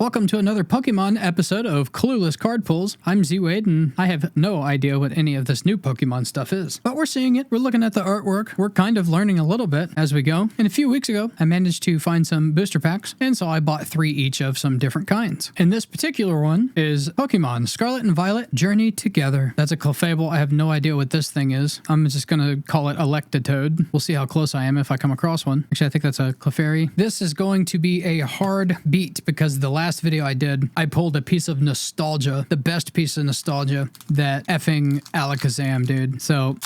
Welcome to another Pokemon episode of Clueless Card Pulls. I'm ZWade, and I have no idea what any of this new Pokemon stuff is. But we're seeing it, we're looking at the artwork, we're kind of learning a little bit as we go. And a few weeks ago, I managed to find some booster packs, and so I bought 3 each of some different kinds. And this particular one is Pokemon Scarlet and Violet Journey Together. That's a Clefable. I have no idea what this thing is. I'm just gonna call it Electotoad. We'll see how close I am if I come across one. Actually, I think that's a Clefairy. This is going to be a hard beat because the last video I did, I pulled a piece of nostalgia, the best piece of nostalgia, that effing Alakazam, dude. So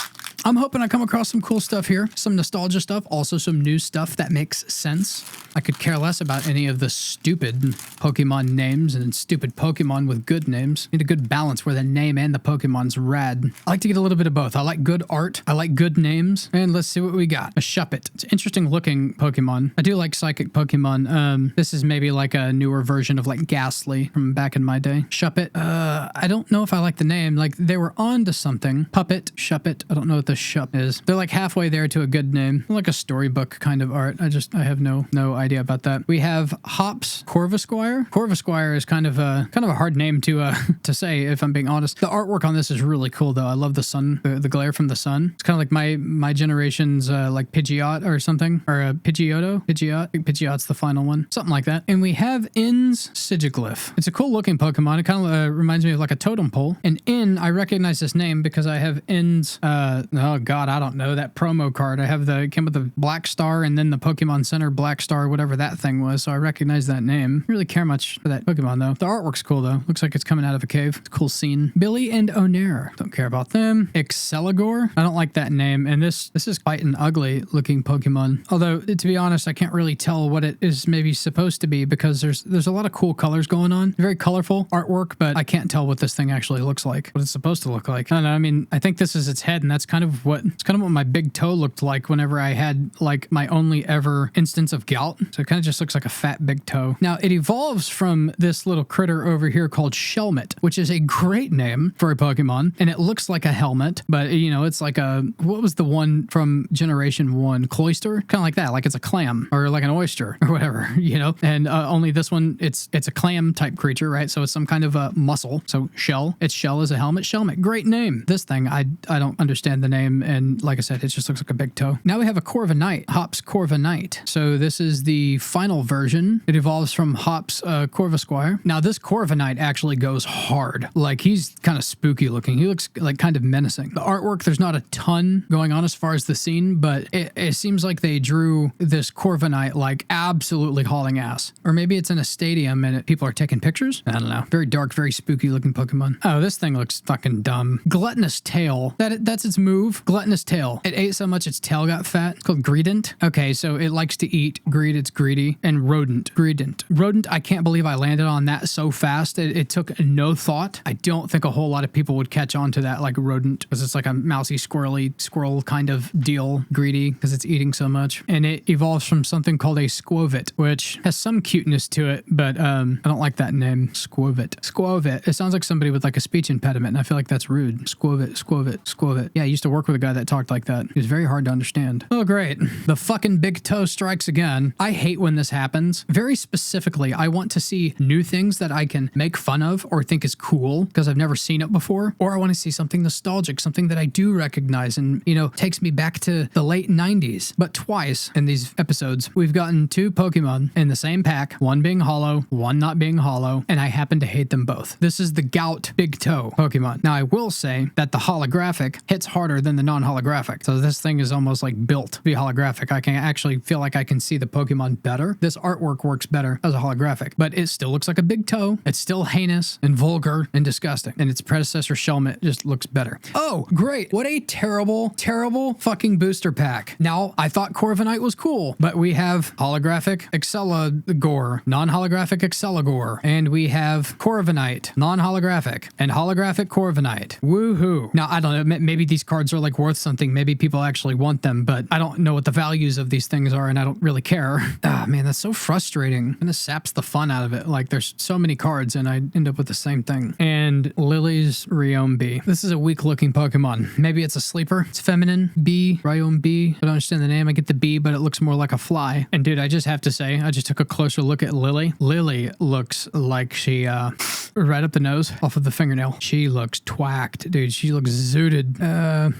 I'm hoping I come across some cool stuff here, some nostalgia stuff, also some new stuff that makes sense. I could care less about any of the stupid Pokemon names and stupid Pokemon with good names. Need a good balance where the name and the Pokemon's rad. I like to get a little bit of both. I like good art, I like good names, and let's see what we got. A Shuppet. It's an interesting looking Pokemon. I do like psychic Pokemon. This is maybe like a newer version of like Ghastly from back in my day. Shuppet. I don't know if I like the name. Like they were on to something. Puppet, Shuppet. I don't know what the Shup is. They're like halfway there to a good name. Like a storybook kind of art. I have no idea about that. We have Hops Corvisquire. Corvisquire is kind of a hard name to say, if I'm being honest. The artwork on this is really cool though. I love the sun, the glare from the sun. It's kind of like my generation's like Pidgeot or something, or a Pidgeotto. Pidgeot. I think Pidgeot's the final one. Something like that. And we have In's Sigiglyph. It's a cool looking Pokemon. It kind of reminds me of like a totem pole. And In, I recognize this name because I have In's, oh god, I don't know, that promo card. I have it came with the Black Star and then the Pokemon Center Black Star, whatever that thing was. So I recognize that name. I don't really care much for that Pokemon though. The artwork's cool though. Looks like it's coming out of a cave. It's a cool scene. Billy and Onair. Don't care about them. Exceligor. I don't like that name. And this is quite an ugly looking Pokemon. Although, to be honest, I can't really tell what it is maybe supposed to be because there's a lot of cool colors going on. Very colorful artwork, but I can't tell what this thing actually looks like. What it's supposed to look like. I don't know. I mean, I think this is its head, and that's kind of what my big toe looked like whenever I had like my only ever instance of gout. So it kind of just looks like a fat big toe. Now it evolves from this little critter over here called Shelmet, which is a great name for a Pokemon, and it looks like a helmet, but you know, it's like what was the one from Generation 1? Cloyster? Kind of like that, like it's a clam or like an oyster or whatever, you know? And only this one, it's a clam type creature, right? So it's some kind of a mussel. So shell, its shell is a helmet. Shelmet, great name. This thing, I don't understand the name, and like I said, it just looks like a big toe. Now we have a Corviknight, Hops Corviknight. So this is the final version. It evolves from Hops Corvisquire. Now this Corviknight actually goes hard. Like he's kind of spooky looking. He looks like kind of menacing. The artwork, there's not a ton going on as far as the scene, but it seems like they drew this Corviknight like absolutely hauling ass. Or maybe it's in a stadium and people are taking pictures? I don't know. Very dark, very spooky looking Pokemon. Oh, this thing looks fucking dumb. Gluttonous Tail. That's its move. Gluttonous Tail. It ate so much its tail got fat. It's called Greedent. Okay, so it likes to eat. Greed, it's greedy. And Rodent. Greedent. Rodent, I can't believe I landed on that so fast. It took no thought. I don't think a whole lot of people would catch on to that like Rodent, because it's like a mousy, squirrely, squirrel kind of deal. Greedy, because it's eating so much. And it evolves from something called a Squovit, which has some cuteness to it, but I don't like that name. Squovit. Squovit. It sounds like somebody with like a speech impediment, and I feel like that's rude. Squovit, Squovit, Squovit. Yeah, I used to work with a guy that talked like that. He was very hard to understand. Oh, great. The fucking big toe strikes again. I hate when this happens. Very specifically, I want to see new things that I can make fun of or think is cool because I've never seen it before. Or I want to see something nostalgic, something that I do recognize and, you know, takes me back to the late 90s. But twice in these episodes, we've gotten 2 Pokemon in the same pack, one being hollow, one not being hollow, and I happen to hate them both. This is the Gout Big Toe Pokemon. Now, I will say that the holographic hits harder than the non-holographic. So this thing is almost like built to be holographic. I can actually feel like I can see the Pokemon better. This artwork works better as a holographic, but it still looks like a big toe. It's still heinous and vulgar and disgusting. And its predecessor Shelmet just looks better. Oh, great. What a terrible, terrible fucking booster pack. Now, I thought Corviknight was cool, but we have holographic Exceligor, non-holographic Exceligor, and we have Corviknight, non-holographic, and holographic Corviknight. Woohoo. Now, I don't know, maybe these cards are like worth something. Maybe people actually want them, but I don't know what the values of these things are and I don't really care. Ah, man, that's so frustrating. And this saps the fun out of it. Like there's so many cards and I end up with the same thing. And Lily's Riombi. This is a weak looking Pokemon. Maybe it's a sleeper. It's feminine. B, Riombi. I don't understand the name. I get the B, but it looks more like a fly. And dude, I just have to say, I just took a closer look at Lily. Lily looks like she, right up the nose off of the fingernail. She looks twacked, dude. She looks zooted.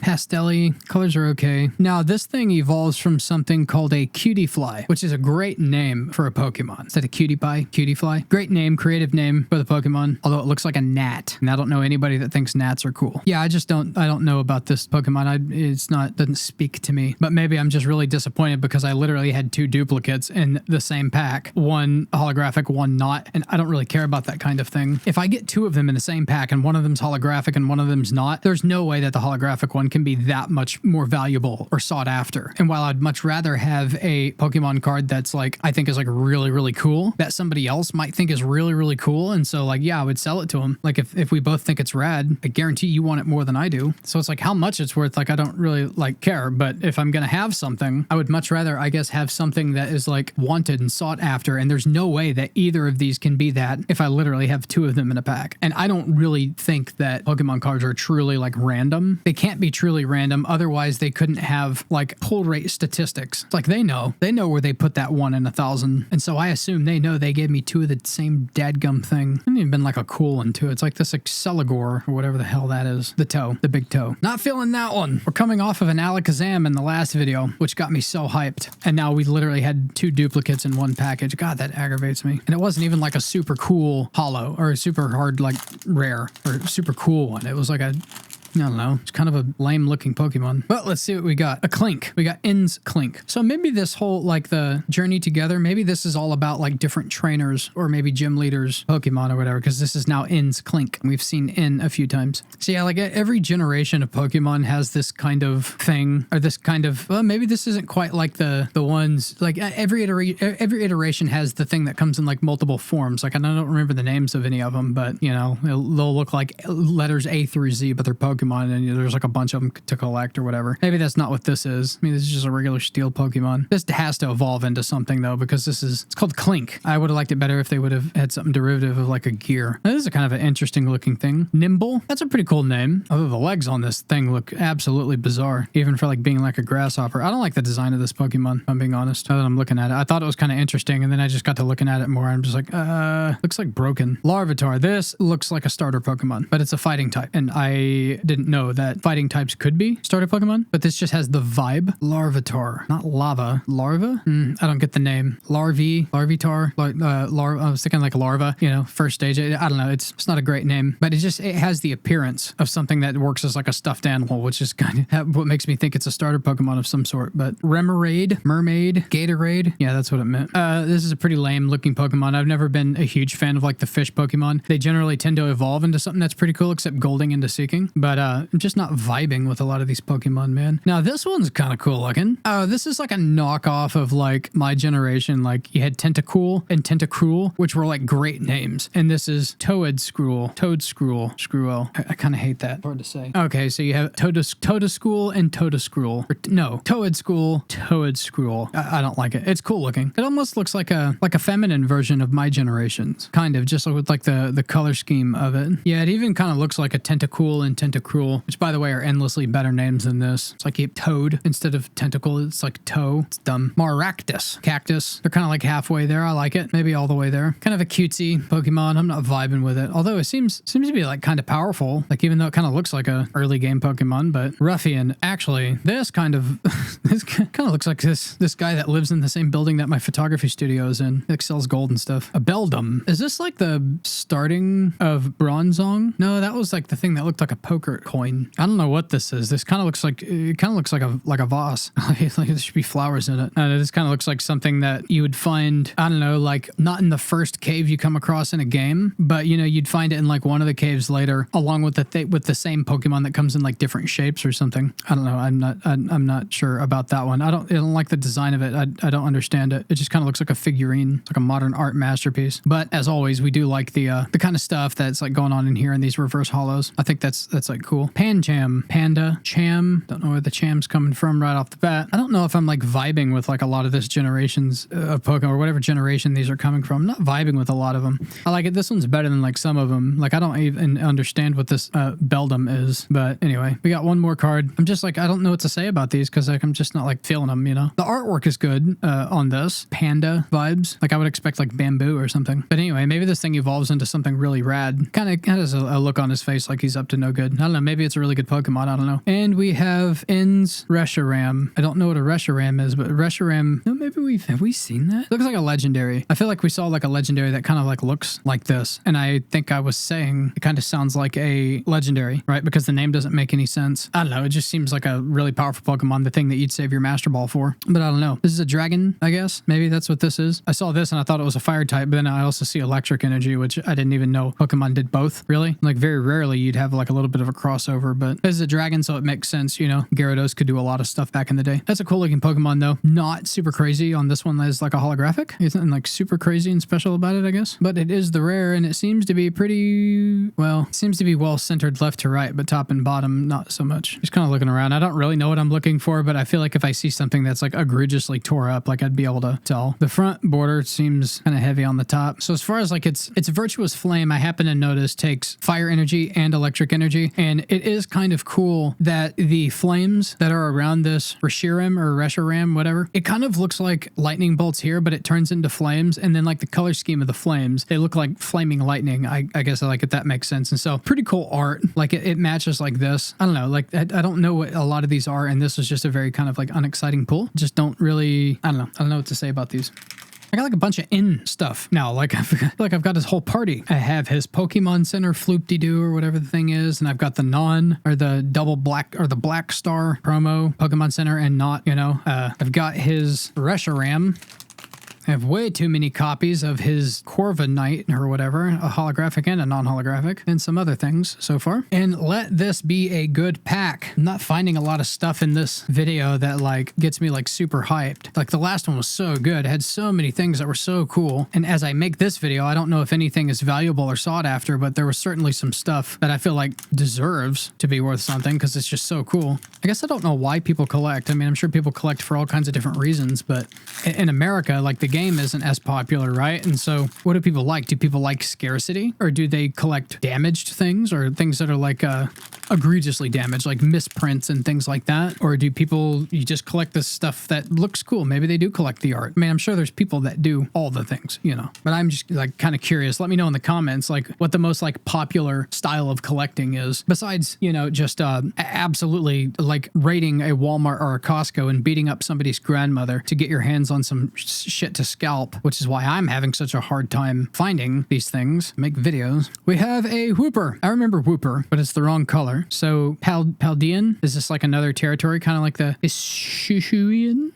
Pastel-y. Colors are okay. Now, this thing evolves from something called a cutie fly, which is a great name for a Pokemon. Is that a cutie pie? Cutie fly? Great name, creative name for the Pokemon, although it looks like a gnat. And I don't know anybody that thinks gnats are cool. Yeah, I don't know about this Pokemon. Doesn't speak to me. But maybe I'm just really disappointed because I literally had 2 duplicates in the same pack. One holographic, one not. And I don't really care about that kind of thing. If I get 2 of them in the same pack and one of them's holographic and one of them's not, there's no way that the holographic one can be that much more valuable or sought after. And while I'd much rather have a Pokemon card that's like, I think is like really, really cool, that somebody else might think is really, really cool. And so like, yeah, I would sell it to them. Like if we both think it's rad, I guarantee you want it more than I do. So it's like how much it's worth. Like, I don't really like care, but if I'm going to have something, I would much rather, I guess, have something that is like wanted and sought after. And there's no way that either of these can be that if I literally have 2 of them in a pack. And I don't really think that Pokemon cards are truly like random. They can't be truly random. Otherwise they couldn't have like pull rate statistics. It's like they know where they put that 1 in 1,000. And so I assume they know they gave me 2 of the same dadgum thing. It hasn't even been like a cool one too. It's like this Exceligor or whatever the hell that is. The big toe. Not feeling that one. We're coming off of an Alakazam in the last video, which got me so hyped. And now we literally had 2 duplicates in one package. God, that aggravates me. And it wasn't even like a super cool holo or a super hard like rare or super cool one. It was like a, I don't know. It's kind of a lame looking Pokemon. But let's see what we got. A Clink. We got In's Clink. So maybe this whole, like the journey together, maybe this is all about like different trainers or maybe gym leaders, Pokemon or whatever, because this is now In's Clink. We've seen In a few times. So yeah, like every generation of Pokemon has this kind of thing or this kind of, well, maybe this isn't quite like the ones, like every iteration has the thing that comes in like multiple forms. Like I don't remember the names of any of them, but you know, they'll look like letters A through Z, but they're Pokemon. And there's like a bunch of them to collect or whatever. Maybe that's not what this is. I mean, this is just a regular steel Pokemon. This has to evolve into something though, because it's called Clink. I would have liked it better if they would have had something derivative of like a gear. Now, this is a kind of an interesting looking thing. Nimble. That's a pretty cool name. Although the legs on this thing look absolutely bizarre, even for like being like a grasshopper. I don't like the design of this Pokemon, if I'm being honest. Now that I'm looking at it, I thought it was kind of interesting, and then I just got to looking at it more. I'm just like, looks like broken. Larvitar. This looks like a starter Pokemon, but it's a fighting type, and I didn't know that fighting types could be starter Pokemon, but this just has the vibe. Larvitar, not lava. Larva? I don't get the name. Larvitar. I was thinking like larva, you know, first stage. I don't know. It's not a great name, but it has the appearance of something that works as like a stuffed animal, which is kind of what makes me think it's a starter Pokemon of some sort. But Remoraid, Mermaid, Gatorade. Yeah, that's what it meant. This is a pretty lame looking Pokemon. I've never been a huge fan of like the fish Pokemon. They generally tend to evolve into something that's pretty cool, except Golding into Seeking. But I'm just not vibing with a lot of these Pokemon, man. Now this one's kind of cool looking. This is like a knockoff of like my generation. Like you had Tentacool and Tentacruel, which were like great names. And this is Toadskruel, Scruel. I kind of hate that. Hard to say. Okay, so you have Toadaschool and Toadascruel. No, Toadskruel. I don't like it. It's cool looking. It almost looks like a feminine version of my generation's. Kind of, just with like the color scheme of it. Yeah, it even kind of looks like a Tentacool and Tentacruel, which by the way are endlessly better names than this. It's like Toad instead of Tentacle. It's like Toe. It's dumb. Maractus. Cactus. They're kind of like halfway there. I like it. Maybe all the way there. Kind of a cutesy Pokemon. I'm not vibing with it. Although it seems to be like kind of powerful. Like even though it kind of looks like a early game Pokemon, but Ruffian. Actually, this kind of looks like this guy that lives in the same building that my photography studio is in. It sells gold and stuff. A Beldum. Is this like the starting of Bronzong? No, that was like the thing that looked like a poker coin. I don't know what this is. This kind of looks like a vase. Like there should be flowers in it. This kind of looks like something that you would find, I don't know, like not in the first cave you come across in a game, but you know, you'd find it in like one of the caves later, along with the same Pokemon that comes in like different shapes or something. I don't know. I'm not sure about that one. I don't like the design of it. I don't understand it. It just kind of looks like a figurine, like a modern art masterpiece. But as always, we do like the kind of stuff that's like going on in here in these reverse holos. I think that's like cool. Pancham, Panda, Cham. Don't know where the Cham's coming from right off the bat. I don't know if I'm like vibing with like a lot of this generation's Pokemon or whatever generation these are coming from. I'm not vibing with a lot of them. I like it. This one's better than like some of them. Like I don't even understand what this Beldum is. But anyway, we got one more card. I'm just like, I don't know what to say about these because like I'm just not like feeling them, you know? The artwork is good on this. Panda vibes. Like I would expect like bamboo or something. But anyway, maybe this thing evolves into something really rad. Kind of has a look on his face like he's up to no good. I don't know. Maybe it's a really good Pokemon. I don't know. And we have In's Reshiram. I don't know what a Reshiram is, but Reshiram. No, maybe have we seen that? Looks like a legendary. I feel like we saw like a legendary that kind of like looks like this. And I think I was saying it kind of sounds like a legendary, right? Because the name doesn't make any sense. I don't know. It just seems like a really powerful Pokemon, the thing that you'd save your Master Ball for. But I don't know. This is a dragon, I guess. Maybe that's what this is. I saw this and I thought it was a fire type, but then I also see electric energy, which I didn't even know Pokemon did both, really. Like very rarely you'd have like a little bit of a crossover, but this is a dragon, so it makes sense, you know. Gyarados could do a lot of stuff back in the day. That's a cool looking Pokemon though. Not super crazy on this one as like a holographic. Isn't like super crazy and special about it, I guess. But it is the rare and it seems to be pretty, well, it seems to be well centered left to right, but top and bottom, not so much. Just kind of looking around. I don't really know what I'm looking for, but I feel like if I see something that's like egregiously tore up, like I'd be able to tell. The front border seems kind of heavy on the top. So as far as like its Virtuous Flame, I happen to notice takes fire energy and electric energy. And it is kind of cool that the flames that are around this Reshiram, whatever, it kind of looks like lightning bolts here, but it turns into flames. And then like the color scheme of the flames, they look like flaming lightning. I guess I like it. That makes sense. And so pretty cool art. Like it matches like this. I don't know. Like I don't know what a lot of these are. And this was just a very kind of like unexciting pull. Just don't really, I don't know what to say about these. I got like a bunch of in stuff now. Like I've got his whole party. I have his Pokemon Center Floop-de-doo or whatever the thing is, and I've got the double black or the Black Star promo Pokemon Center and not, you know. I've got his Reshiram. I have way too many copies of his Corviknight or whatever, a holographic and a non-holographic, and some other things so far. And let this be a good pack. I'm not finding a lot of stuff in this video that like gets me like super hyped. Like the last one was so good. It had so many things that were so cool. And as I make this video, I don't know if anything is valuable or sought after, but there was certainly some stuff that I feel like deserves to be worth something because it's just so cool. I guess I don't know why people collect. I mean, I'm sure people collect for all kinds of different reasons, but in America, like the game isn't as popular, right? And so what do people like? Do people like scarcity, or do they collect damaged things or things that are like egregiously damaged, like misprints and things like that? Or do people, you just collect this stuff that looks cool? Maybe they do collect the art. I mean, I'm sure there's people that do all the things, you know, but I'm just like kind of curious. Let me know in the comments, like what the most like popular style of collecting is besides, you know, just absolutely like raiding a Walmart or a Costco and beating up somebody's grandmother to get your hands on some shit to scalp, which is why I'm having such a hard time finding these things, make videos. We have a Whooper. I remember Whooper, but it's the wrong color. So Paldean, is this like another territory, kind of like the Ishuian?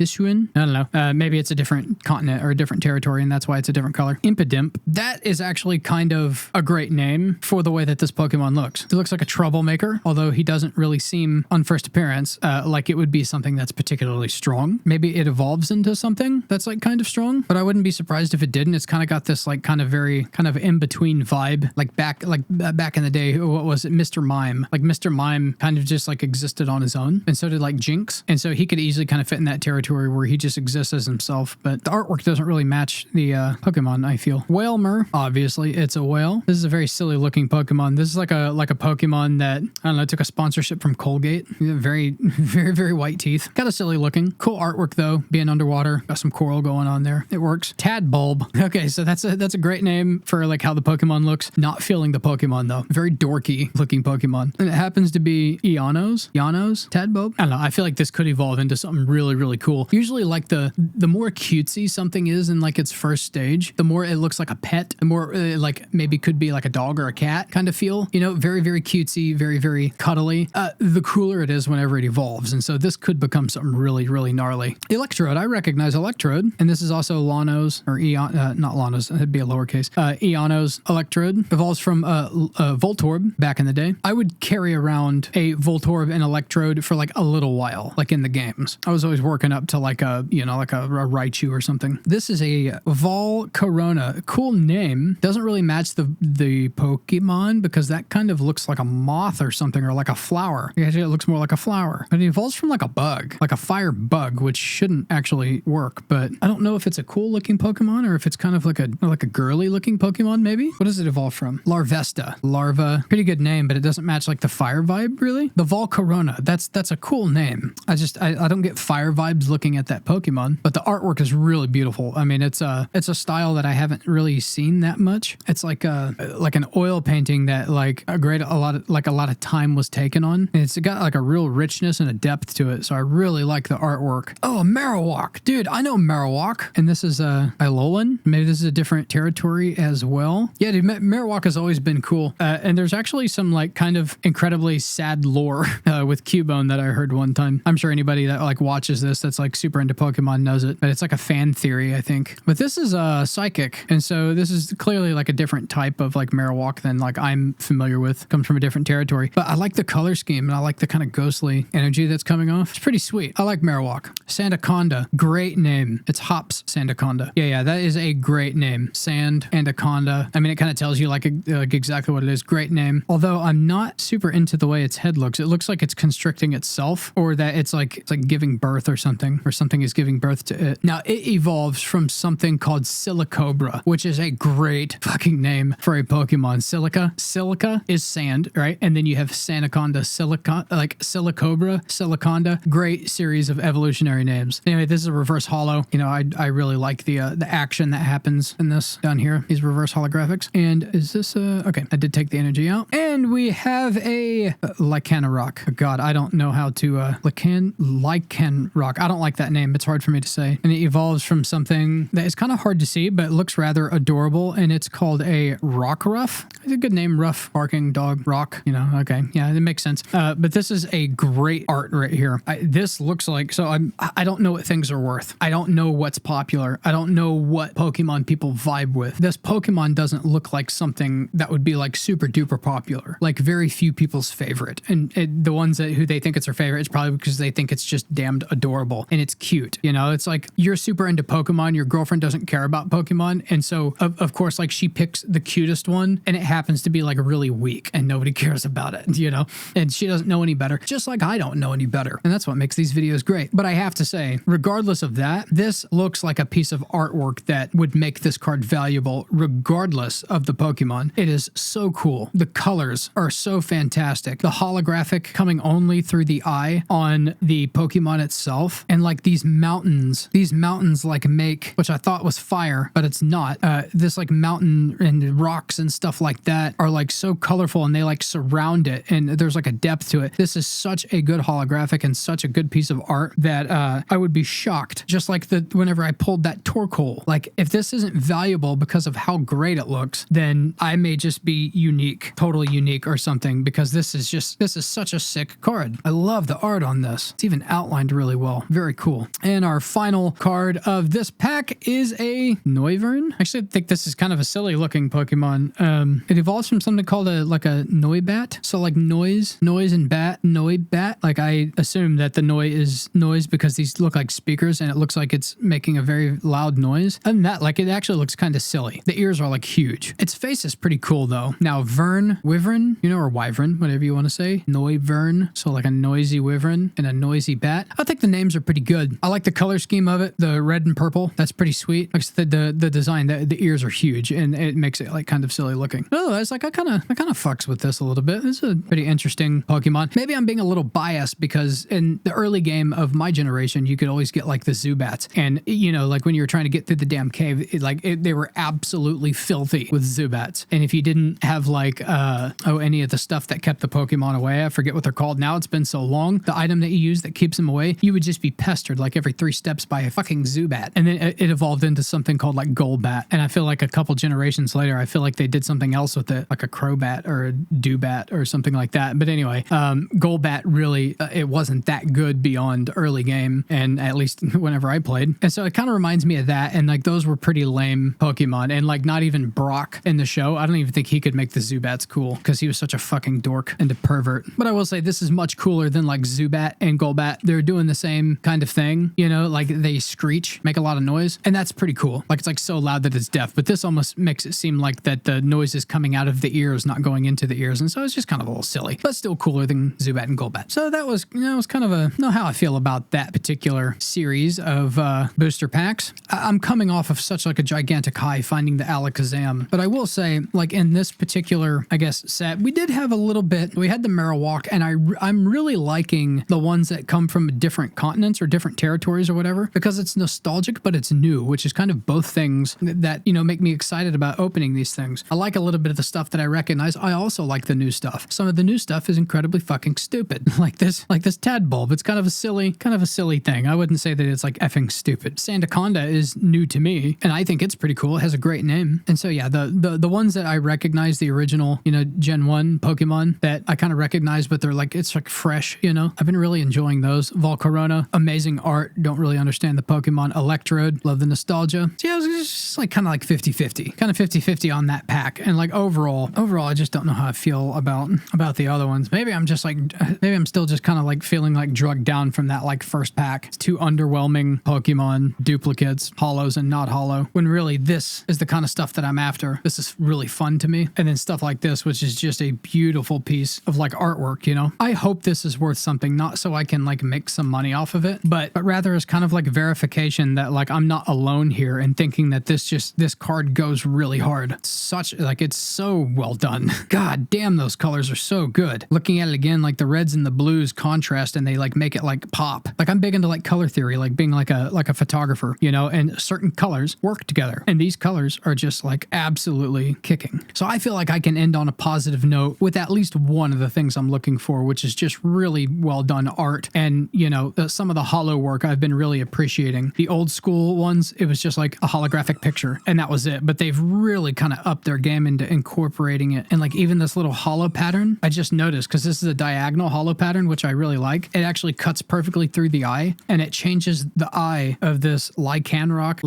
I don't know. Maybe it's a different continent or a different territory, and that's why it's a different color. Impidimp. That is actually kind of a great name for the way that this Pokemon looks. It looks like a troublemaker, although he doesn't really seem, on first appearance, like it would be something that's particularly strong. Maybe it evolves into something that's like kind of strong, but I wouldn't be surprised if it didn't. It's kind of got this like kind of very kind of in-between vibe, like back in the day. What was it? Mr. Mime. Like Mr. Mime kind of just like existed on his own, and so did like Jinx, and so he could easily kind of fit in that territory where he just exists as himself, but the artwork doesn't really match the Pokemon, I feel. Whalmer, obviously it's a whale. This is a very silly looking Pokemon. This is like a Pokemon that, I don't know, took a sponsorship from Colgate. Very, very, very white teeth. Kind of silly looking. Cool artwork though, being underwater. Got some coral going on there. It works. Tadbulb. Okay, so that's a great name for like how the Pokemon looks. Not feeling the Pokemon though. Very dorky looking Pokemon. And it happens to be Ionos. Tadbulb. I don't know. I feel like this could evolve into something really, really cool. Usually like the more cutesy something is in like its first stage, the more it looks like a pet, the more like maybe could be like a dog or a cat kind of feel, you know, very, very cutesy, very, very cuddly. The cooler it is whenever it evolves. And so this could become something really, really gnarly. Electrode. I recognize Electrode. And this is also also Lanos, or Eon, not Lanos, it'd be a lowercase, Eonos Electrode. Evolves from Voltorb back in the day. I would carry around a Voltorb and Electrode for like a little while, like in the games. I was always working up to like a, like a Raichu or something. This is a Volcarona. Cool name. Doesn't really match the Pokemon because that kind of looks like a moth or something, or like a flower. Actually, it looks more like a flower. But it evolves from like a bug, like a fire bug, which shouldn't actually work. But I don't know if it's a cool looking Pokemon or if it's kind of like a girly looking Pokemon, maybe. What does it evolve from? Larvesta. Larva. Pretty good name, but it doesn't match like the fire vibe, really. The Volcarona. That's a cool name. I don't get fire vibes looking at that Pokemon, but the artwork is really beautiful. I mean, it's a style that I haven't really seen that much. It's like an oil painting that like a lot of time was taken on. And it's got like a real richness and a depth to it. So I really like the artwork. Oh, a Marowak. Dude, I know Marowak. And this is Alolan. Maybe this is a different territory as well. Yeah, dude, Marowak has always been cool. And there's actually some like kind of incredibly sad lore with Cubone that I heard one time. I'm sure anybody that like watches this that's like super into Pokemon knows it, but it's like a fan theory, I think. But this is psychic. And so this is clearly like a different type of like Marowak than like I'm familiar with. Comes from a different territory. But I like the color scheme and I like the kind of ghostly energy that's coming off. It's pretty sweet. I like Marowak. Sandaconda. Great name. It's Hops Sandaconda. Yeah, that is a great name. Sand Anaconda. I mean, it kind of tells you like exactly what it is. Great name. Although I'm not super into the way its head looks. It looks like it's constricting itself, or that it's like giving birth or something is giving birth to it. Now it evolves from something called Silicobra, which is a great fucking name for a Pokemon. Silica is sand, right? And then you have Sanaconda, Silicobra, Siliconda. Great series of evolutionary names. Anyway, this is a reverse holo. I really like the action that happens in this down here. These reverse holographics. And is this okay? I did take the energy out. And we have a Lycanroc. God, I don't know how to Lycanroc. I don't like that name. It's hard for me to say. And it evolves from something that is kind of hard to see, but it looks rather adorable. And it's called a Rockruff. It's a good name. Rough barking dog. Rock. Okay. Yeah, it makes sense. But this is a great art right here. This looks like, so I don't know what things are worth. I don't know what's popular. I don't know what Pokemon people vibe with. This Pokemon doesn't look like something that would be like super duper popular. Like very few people's favorite. And the ones who they think it's their favorite, it's probably because they think it's just damned adorable and it's cute. It's like you're super into Pokemon. Your girlfriend doesn't care about Pokemon. And so of course, like she picks the cutest one and it happens to be like really weak and nobody cares about it, and she doesn't know any better, just like I don't know any better. And that's what makes these videos great. But I have to say, regardless of that, this looks like a piece of artwork that would make this card valuable regardless of the Pokemon. It is so cool. The colors are so fantastic. The holographic coming only through the eye on the Pokemon itself. And like these mountains like make, which I thought was fire, but it's not. This like mountain and rocks and stuff like that are like so colorful and they like surround it and there's like a depth to it. This is such a good holographic and such a good piece of art that I would be shocked. Just like whenever I pulled that Torkoal, like if this isn't valuable because of how great it looks, then I may just be unique, totally unique or something, because this is such a sick card. I love the art on this. It's even outlined really well. Very cool. And our final card of this pack is a Noivern. Actually, I think this is kind of a silly looking Pokemon. It evolves from something called a Noibat. So like noise and bat, Noibat. Like I assume that the Noi is noise because these look like speakers and it looks like it's making a very loud noise. Other than that, like it actually looks kind of silly. The ears are like huge. Its face is pretty cool though. Now Wyvern, or Wyvern, whatever you want to say. Noivern. So like a noisy wyvern and a noisy bat. I think the names are pretty good. I like the color scheme of it. The red and purple. That's pretty sweet. Like the design, the ears are huge and it makes it like kind of silly looking. Otherwise, like I kind of fucks with this a little bit. It's a pretty interesting Pokemon. Maybe I'm being a little biased because in the early game of my generation, you could always get like the Zubats. And like when you were trying to get through the damn cave, they were absolutely filthy with Zubats. And if you didn't have like, any of the stuff that kept the Pokemon away, I forget what they're called now, it's been so long, the item that you use that keeps them away, you would just be pestered like every 3 steps by a fucking Zubat. And then it evolved into something called like Golbat. And I feel like a couple generations later, I feel like they did something else with it, like a Crobat or a Dewbat or something like that. But anyway, Golbat really, it wasn't that good beyond early game, and at least whenever I played. And so it kind of reminds me of that, and like those were pretty lame Pokemon, and like not even Brock in the show. I don't even think he could make the Zubats cool because he was such a fucking dork and a pervert. But I will say this is much cooler than like Zubat and Golbat. They're doing the same kind of thing, you know, like they screech, make a lot of noise, and that's pretty cool. Like it's like so loud that it's deaf, but this almost makes it seem like that the noise is coming out of the ears, not going into the ears, and so it's just kind of a little silly, but still cooler than Zubat and Golbat. So that was, you know, it was kind of a, know how I feel about that particular series of booster packs. I'm coming off of such like a gigantic high finding the Alakazam, but I will say, like in this particular, I guess, set, we did have a little bit, we had the Marowak, and I'm really liking the ones that come from different continents or different territories or whatever, because it's nostalgic, but it's new, which is kind of both things that, you know, make me excited about opening these things. I like a little bit of the stuff that I recognize. I also like the new stuff. Some of the new stuff is incredibly fucking stupid. Like this Tadbulb. It's kind of a silly thing. I wouldn't say that it's like effing stupid. Sandaconda is new to me, and I think it's pretty cool. It has a great name. And so yeah, the ones that I recognize, the original, you know, Gen 1 Pokemon that I kind of recognize, but they're like, it's like fresh, you know? I've been really enjoying those. Volcarona, amazing art. Don't really understand the Pokemon. Electrode, love the nostalgia. So yeah, it was just like kind of like 50-50. Kind of 50-50 on that pack. And like overall, I just don't know how I feel about the other ones. Maybe I'm still just kind of like feeling like drugged down from that like first pack. It's too underwhelming Pokemon, duplicates, holos and not holo, when really this is the kind of stuff that I'm after. This is really fun to me. And then stuff like this, which is just a beautiful piece of like artwork, you know? I hope this is worth something, not so I can like make some money off of it, but rather as kind of like verification that like I'm not alone here and thinking that this card goes really hard. It's so well done. God damn, those colors are so good. Looking at it again, like the reds and the blues contrast and they like make it like pop. Like I'm big into like color theory, like being like a photographer, you know, and certain colors work together. And these colors are just like absolutely kicking. So I feel like I can end on a positive note with at least one of the things I'm looking for, which is just really well done art. And, you know, some of the holo work I've been really appreciating. The old school ones, it was just like a holographic picture and that was it. But they've really kind of upped their game into incorporating it. And like even this little holo pattern, I just noticed, because this is a diagonal holo pattern, which I really like. It actually cuts perfectly through the eye and it changes the eye of this lichen rock.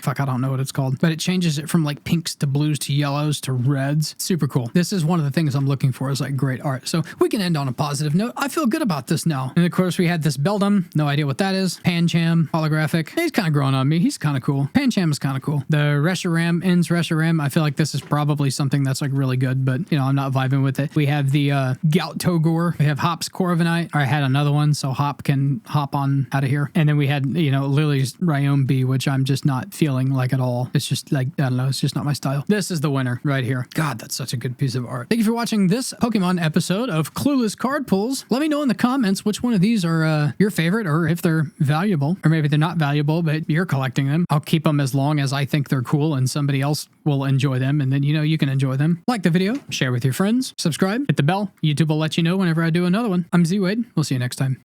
Fuck, I don't know what it's called, but it changes it from like pinks to blues to yellows to reds. Super cool. This is one of the things I'm looking for, is like great art. So we can end on a positive note. I feel good about this now. And of course we had this Beldum. No idea what that is. Pancham, holographic. He's kind of growing on me. He's kind of cool. Pancham is kind of cool. The Reshiram, Reshiram. I feel like this is probably something that's like really good, but you know, I'm not vibing with it. We have the Gout Togor. We have Hop's Corviknight. I had another one, so Hop can hop on out of here. And then we had, you know, Lily's Ryombi, which I'm just not feeling like at all. It's just like, I don't know, it's just not my style. This is the winner right here. God, that's such a good piece of art. Thank you for watching this Pokemon episode of Clueless Card Pulls. Let me know in the comments which one of these are your favorite, or if they're valuable, or maybe they're not valuable, but you're collecting them. I'll keep them as long as I think they're cool and somebody else will enjoy them, and then, you know, you can enjoy them. Like the video, share with your friends, subscribe, hit the bell. YouTube will let you know whenever I do another one. I'm ZWade. We'll see you next time.